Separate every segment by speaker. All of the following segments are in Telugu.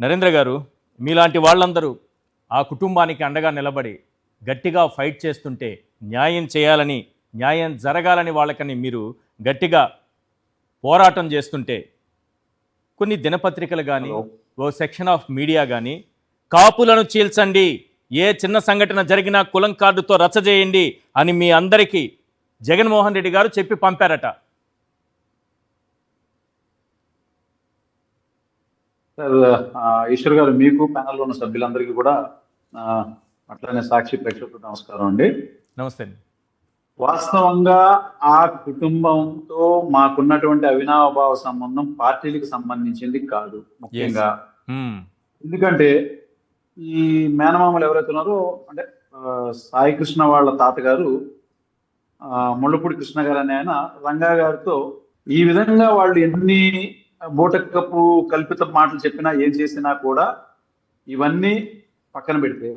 Speaker 1: నరేంద్ర గారు, మీలాంటి వాళ్ళందరూ ఆ కుటుంబానికి అండగా నిలబడి గట్టిగా ఫైట్ చేస్తుంటే, న్యాయం చేయాలని, న్యాయం జరగాలని వాళ్ళకని మీరు గట్టిగా పోరాటం చేస్తుంటే, కొన్ని దినపత్రికలు కానీ,
Speaker 2: హలో.
Speaker 1: ఓ సెక్షన్ ఆఫ్ మీడియా కానీ, కాపులను చీల్చండి, ఏ చిన్న సంఘటన జరిగినా కులం కార్డుతో రచ్చ చేయండి అని మీ అందరికీ జగన్మోహన్ రెడ్డి గారు చెప్పి పంపారట.
Speaker 2: సార్, ఈశ్వర్ గారు, మీకు ప్యానల్లో ఉన్న సభ్యులందరికీ కూడా ఆ, అట్లనే సాక్షి ప్రేక్షకులకు నమస్కారం అండి.
Speaker 1: నమస్తే అండి.
Speaker 2: వాస్తవంగా ఆ కుటుంబంతో మాకున్నటువంటి అవినాభావ సంబంధం పార్టీలకు సంబంధించింది కాదు ముఖ్యంగా.
Speaker 1: మ్మ్.
Speaker 2: ఎందుకంటే ఈ మేనమామలు ఎవరైతే ఉన్నారో, అంటే సాయి కృష్ణ వాళ్ళ తాతగారు ముళ్ళపూడి కృష్ణ గారు అనే ఆయన రంగా గారితో ఈ విధంగా వాళ్ళు ఎన్ని బూటకపు కల్పిత మాటలు చెప్పినా ఏం చేసినా కూడా ఇవన్నీ పక్కన పెడితే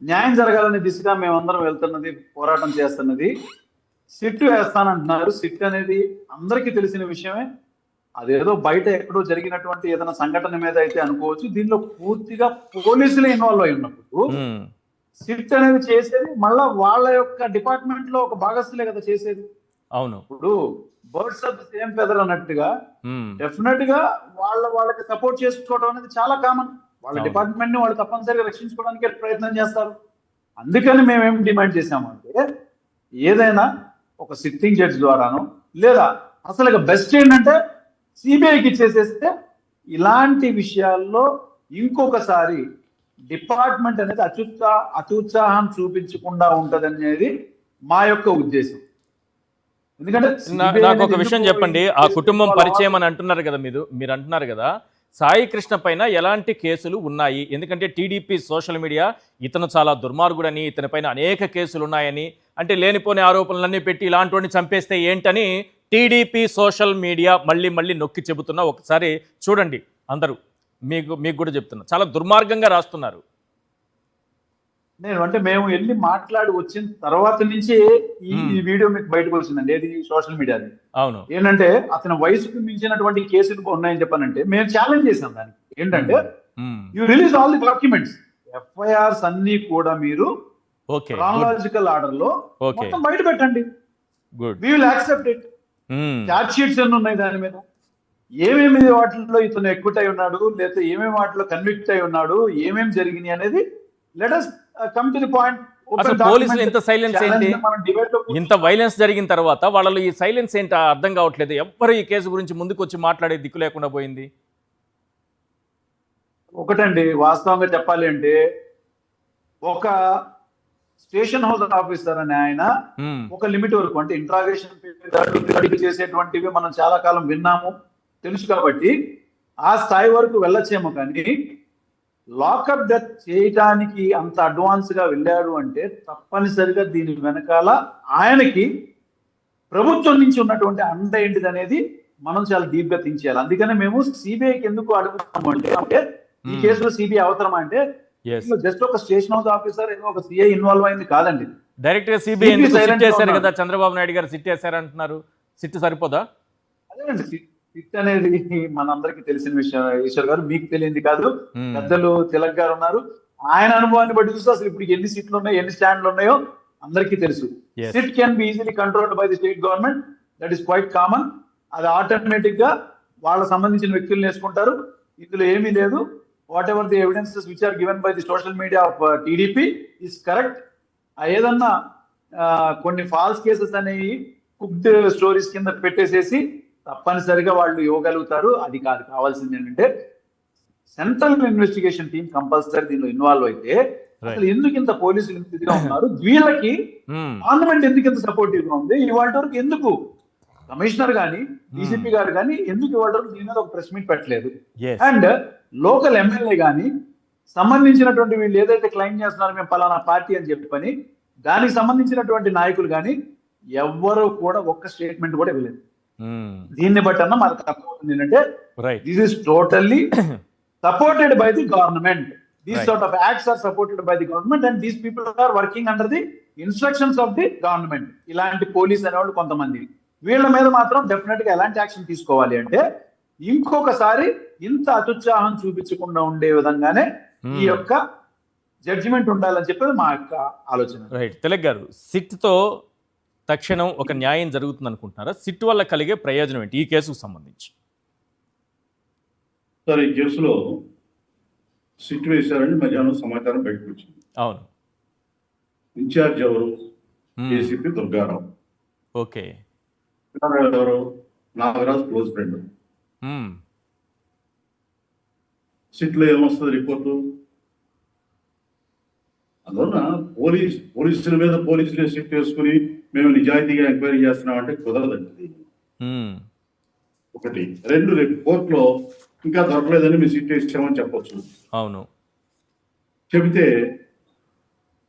Speaker 2: న్యాయం జరగాలనే దిశగా మేమందరం వెళ్తున్నది, పోరాటం చేస్తున్నది. సిట్ వేస్తానంటున్నారు. సిట్ అనేది అందరికీ తెలిసిన విషయమే. అదేదో బయట ఎక్కడో జరిగినటువంటి ఏదైనా సంఘటన మీద అయితే అనుకోవచ్చు. దీనిలో పూర్తిగా పోలీసులు ఇన్వాల్వ్ అయి ఉన్నప్పుడు సిట్ అనేది చేసేది మళ్ళా వాళ్ళ యొక్క డిపార్ట్మెంట్ లో ఒక భాగస్తులే కదా చేసేది.
Speaker 1: అవును.
Speaker 2: ఇప్పుడు birds of the same feather అన్నట్టుగా డెఫినెట్ గా వాళ్ళకి సపోర్ట్ చేసుకోవడం అనేది చాలా కామన్. వాళ్ళ డిపార్ట్మెంట్ ని వాళ్ళు తప్పనిసరిగా రక్షించుకోవడానికి ప్రయత్నం చేస్తారు. అందుకని మేమేం డిమాండ్ చేశామంటే, ఏదైనా ఒక సిట్టింగ్ జడ్జి ద్వారానో, లేదా అసలు బెస్ట్ ఏంటంటే సిబిఐకి ఇచ్చేసేస్తే ఇలాంటి విషయాల్లో ఇంకొకసారి డిపార్ట్మెంట్ అనేది అత్యుత్సాహం చూపించకుండా ఉంటదనేది మా యొక్క ఉద్దేశం. ఎందుకంటే
Speaker 1: నాకు ఒక విషయం చెప్పండి. ఆ కుటుంబం పరిచయం అని అంటున్నారు కదా, మీరు అంటున్నారు కదా, సాయి కృష్ణ పైన ఎలాంటి కేసులు ఉన్నాయి? ఎందుకంటే టీడీపీ సోషల్ మీడియా ఇతను చాలా దుర్మార్గుడని, ఇతని పైన అనేక కేసులు ఉన్నాయని, అంటే లేనిపోని ఆరోపణలన్నీ పెట్టి ఇలాంటి చంపేస్తే ఏంటని టీడీపీ సోషల్ మీడియా మళ్ళీ మళ్ళీ నొక్కి చెబుతున్నా. ఒకసారి చూడండి అందరూ, మీకు కూడా చెప్తున్నా, చాలా దుర్మార్గంగా రాస్తున్నారు.
Speaker 2: మేము వెళ్ళి మాట్లాడి వచ్చిన తర్వాత నుంచి ఈ వీడియో మీకు బయటకు వచ్చిందండి. ఏది సోషల్ మీడియాది.
Speaker 1: అవును.
Speaker 2: ఏంటంటే అతని వయసుకు మించినటువంటి కేసులు ఉన్నాయని చెప్పానంటే మేము ఛాలెంజ్ చేసాం దానికి. ఏంటంటే you release all the documents, FIRs అన్ని కూడా మీరు క్రానలాజికల్ ఆర్డర్ లో మొత్తం బయట పెట్టండి. We will accept it. Charge sheets ఎన్ని ఉన్నాయి దాని మీద, ఏమేమి వాటిల్లో ఇతను ఎక్విట్ అయి ఉన్నాడు, లేదా ఏమేమి వాటిలో కన్విక్ట్ అయి ఉన్నాడు, ఏమేమి జరిగినాయి అనేది let us come to the point.
Speaker 1: అసలు పోలీసులు ఇంత సైలెన్స్ ఏంటి? ఇంత వైలెన్స్ జరిగిన తర్వాత వాళ్ళలో ఈ సైలెన్స్ ఏంటి అర్థం కావట్లేదు. ఎవ్వరు ఈ కేసు గురించి ముందుకు వచ్చి మాట్లాడే దిక్కు లేకుండా పోయింది.
Speaker 2: ఒకటండి, వాస్తవంగా చెప్పాలి అంటే, ఒక స్టేషన్ హౌస్ ఆఫీసర్ అని ఆయన ఒక లిమిట్ వరకు, అంటే ఇంట్రాగేషన్ చేసేటువంటివి మనం చాలా కాలం విన్నాము, తెలుసు. కాబట్టి ఆ స్థాయి వరకు వెళ్ళొచ్చేమో, కానీ లాకప్ డెత్ చేయడానికి అంత అడ్వాన్స్ గా వెళ్ళాడు అంటే తప్పనిసరిగా దీని వెనకాల ఆయనకి ప్రభుత్వం నుంచి ఉన్నటువంటి అండ ఏంటిది అనేది మనం చాలా డీప్ గా థింక్ చేయాలి. అందుకనే మేము సిబిఐకి ఎందుకు అడుగుతాము అంటే, ఈ కేసులో సిబిఐ అవసరమా అంటే, జస్ట్ ఒక స్టేషన్ హౌస్ ఆఫీసర్ ఒక సిఐ ఇన్వాల్వ్ అయింది కాదండి.
Speaker 1: డైరెక్ట్ గా సిబిఐ సిట్ చేశారు కదా, చంద్రబాబు నాయుడు గారు సిట్ చేశారు అంటున్నారు. సిట్ సరిపోదా?
Speaker 2: అదేనండి, సిట్ అనేది మనందరికీ తెలిసిన విషయం. ఈశ్వర్ గారు, మీకు తెలియంది కాదు. పెద్దలు తిలక్ గారు ఉన్నారు, ఆయన అనుభవాన్ని బట్టి చూస్తే అసలు ఇప్పుడు ఎన్ని సీట్లు ఉన్నాయో, ఎన్ని స్టాండ్లు ఉన్నాయో అందరికీ తెలుసు. SIT can be easily controlled by the state government. That is quite common. అది ఆటోమేటిక్ గా వాళ్ళ సంబంధించిన వ్యక్తులు వేసుకుంటారు. ఇందులో ఏమీ లేదు. Whatever the evidences which are given by the social media of TDP is correct. ఏదన్నా కొన్ని ఫాల్స్ కేసెస్ అనేవి కుక్డ్ స్టోరీస్ కింద పెట్టేసేసి తప్పనిసరిగా వాళ్ళు ఇవ్వగలుగుతారు. అది కాదు, కావాల్సింది ఏంటంటే సెంట్రల్ ఇన్వెస్టిగేషన్ టీం కంపల్సరీ దీనిలో ఇన్వాల్వ్ అయితే, అసలు ఎందుకు ఇంత పోలీసులు ఇదిగా ఉన్నారు, వీళ్ళకి పార్లమెంట్ ఎందుకు ఇంత సపోర్టివ్ గా ఉంది, ఇవాళ వరకు ఎందుకు కమిషనర్ గాని డీసీపీ గారు కానీ ఎందుకు ఇవాళ వరకు దీని మీద ఒక ప్రెస్ మీట్ పెట్టలేదు? అండ్ లోకల్ ఎమ్మెల్యే గాని సంబంధించినటువంటి వీళ్ళు ఏదైతే క్లెయిమ్ చేస్తున్నారో మేము పలానా పార్టీ అని చెప్పని, దానికి సంబంధించినటువంటి నాయకులు కానీ ఎవ్వరూ కూడా ఒక్క స్టేట్మెంట్ కూడా ఇవ్వలేదు. దీన్ని బట్టి అన్న మనకు అర్థమవుతుంది ఏంటంటే, this is totally supported by the government. These sort of acts are supported by the government and these people are working under the instructions of the government. ఇలాంటి పోలీస్ అనేవాళ్ళు కొంతమంది, వీళ్ళ మీద మాత్రం డెఫినెట్ గా ఎలాంటి యాక్షన్ తీసుకోవాలి అంటే, ఇంకొకసారి ఇంత అత్యుత్సాహం చూపించకుండా ఉండే విధంగానే ఈ యొక్క జడ్జిమెంట్ ఉండాలని చెప్పేది మా యొక్క ఆలోచన.
Speaker 1: రైట్. తిలక్ గారు, సిట్తో తక్షణం ఒక న్యాయం జరుగుతుంది అనుకుంటున్నారా? సిట్ వల్ల కలిగే ప్రయోజనం ఏంటి ఈ కేసుకు సంబంధించి?
Speaker 3: సార్, ఈ కేసులో సిట్ వేశారని మధ్యాహ్నం సమాచారం బయటకు వచ్చింది.
Speaker 1: అవును.
Speaker 3: ఇన్ఛార్జ్ ఎవరు? ఏసీపీ దుర్గారావు.
Speaker 1: ఓకే.
Speaker 3: ఎవరు? Nagaraj close friend. సిట్లో ఏమొస్తుంది రిపోర్టు? అందువల్ల పోలీసుల మీద పోలీసులే సిట్ వేసుకుని మేము నిజాయితీగా ఎంక్వైరీ చేస్తున్నామంటే కుదరదండి. ఒకటి. రెండు, రేపు కోర్టులో ఇంకా దొరకలేదని మేము సిట్ వేసామని చెప్పొచ్చు.
Speaker 1: అవును.
Speaker 3: చెబితే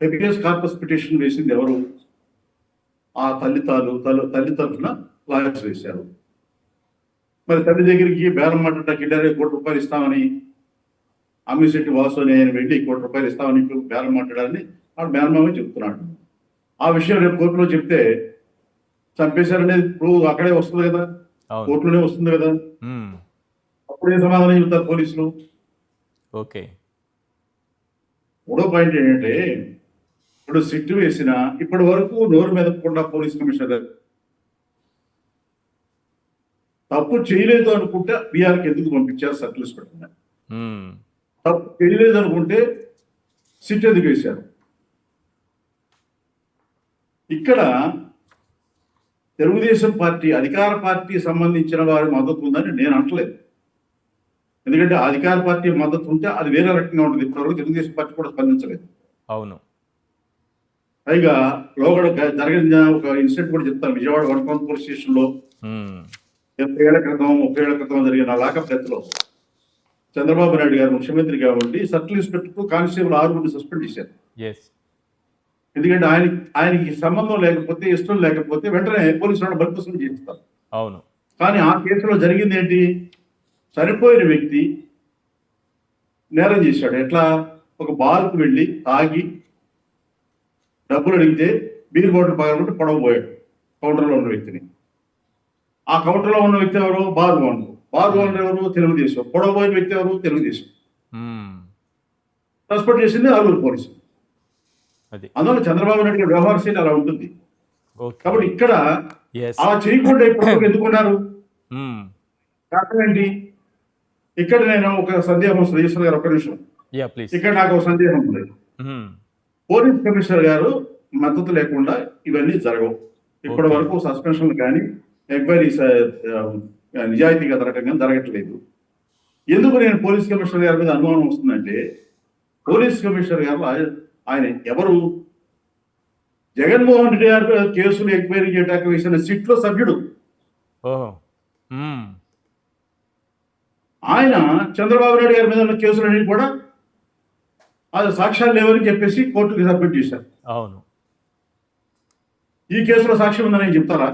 Speaker 3: హెబియస్ కార్పస్ పిటిషన్ వేసింది ఎవరు? ఆ తల్లి తరఫున లాయర్స్ వేశారు. మరి తల్లి దగ్గరికి బేరం మాట్లాడటానికి వెళ్ళారు. ₹1 ఇస్తామని అమ్మిశెట్టి వాసు అని ఆయన వెళ్ళి ₹1 ఇస్తామని బేరం మాట్లాడాలని వాడు బేరమామే చెప్తున్నాడు. ఆ విషయం రేపు కోర్టులో చెప్తే చంపేశారనేది ప్రూవ్ అక్కడే వస్తుంది కదా, కోర్టులోనే వస్తుంది కదా. అప్పుడు ఏం సమాధానం చెప్తారు పోలీసులు?
Speaker 1: ఓకే.
Speaker 3: మూడో పాయింట్ ఏంటంటే, ఇప్పుడు సిట్ వేసిన ఇప్పటి వరకు నోరు మెదపకుండా పోలీస్ కమిషనర్ గారు తప్పు చేయలేదు అనుకుంటే బీఆర్కి ఎందుకు పంపించారు సర్కిల్స్ పెట్టిన? తప్పు చేయలేదు అనుకుంటే సిట్ ఎందుకు వేశారు? ఇక్కడ తెలుగుదేశం పార్టీ అధికార పార్టీ సంబంధించిన వారి మద్దతు ఉందని నేను అంటలేదు. ఎందుకంటే అధికార పార్టీ మద్దతు ఉంటే అది వేరే రకంగా ఉంటుంది. ఇప్పటివరకు తెలుగుదేశం పార్టీ కూడా స్పందించలేదు.
Speaker 1: అవును.
Speaker 3: పైగా లోగడ జరిగిన ఒక ఇన్సిడెంట్ కూడా చెప్తాను. విజయవాడ వన్ పోలీస్ స్టేషన్ లో 30 ఏళ్ల క్రితం జరిగిన లాకప్ డెత్ లో చంద్రబాబు నాయుడు గారు ముఖ్యమంత్రి కాబట్టి సర్కిల్ ఇన్స్పెక్టర్ కానిస్టేబుల్ 6 సస్పెండ్ చేశారు. ఎందుకంటే ఆయనకి సంబంధం లేకపోతే, ఇష్టం లేకపోతే వెంటనే పోలీసులను బర్ఖాస్తు చేస్తారు.
Speaker 1: అవును.
Speaker 3: కానీ ఆ కేసులో జరిగింది ఏంటి? చనిపోయిన వ్యక్తి నేరం చేశాడు. ఎట్లా? ఒక బార్కు వెళ్ళి తాగి డబ్బులు అడిగితే బీర్ బాటిల్ పగలగొట్టి పొడవబోయాడు కౌంటర్లో ఉన్న వ్యక్తిని. ఆ కౌంటర్లో ఉన్న వ్యక్తి ఎవరు? బార్ ఓనర్ ఎవరు? తెలుగుదేశం. పొడవబోయిన వ్యక్తి ఎవరు? తెలుగుదేశం. సస్పెండ్ చేసింది 6 పోలీసులు. అందువల్ల చంద్రబాబు నాయుడు గారి వ్యవహార శైలి అలా ఉంటుంది. కాబట్టి ఇక్కడ అలా చేయకుండా ఇప్పుడు ఎందుకున్నారు? కారణం ఏంటి? ఇక్కడ నేను ఒక సందేహం వస్తుంది. ఈశ్వర్ గారు, ఒక్క నిమిషం. ఇక్కడ నాకు ఒక సందేహం ఉంది. పోలీస్ కమిషనర్ గారు మద్దతు లేకుండా ఇవన్నీ జరగవు. ఇప్పటి వరకు సస్పెన్షన్ కానీ ఎంక్వైరీస్ నిజాయితీగా జరగటం కానీ జరగట్లేదు. ఎందుకు నేను పోలీస్ కమిషనర్ గారి మీద అనుమానం వస్తుందంటే, పోలీస్ కమిషనర్ గారు ఆయన ఎవరు? జగన్మోహన్ రెడ్డి గారి కేసులు ఎంక్వైరీ చేయడానికి వేసిన సిట్లో సభ్యుడు. ఆయన చంద్రబాబు నాయుడు గారి మీద ఉన్న కేసులన్నీ కూడా అది సాక్ష్యాలు లేవని చెప్పేసి కోర్టుకి సబ్మిట్ చేశారు.
Speaker 1: అవును.
Speaker 3: ఈ కేసులో సాక్ష్యం ఉందని చెప్తారా?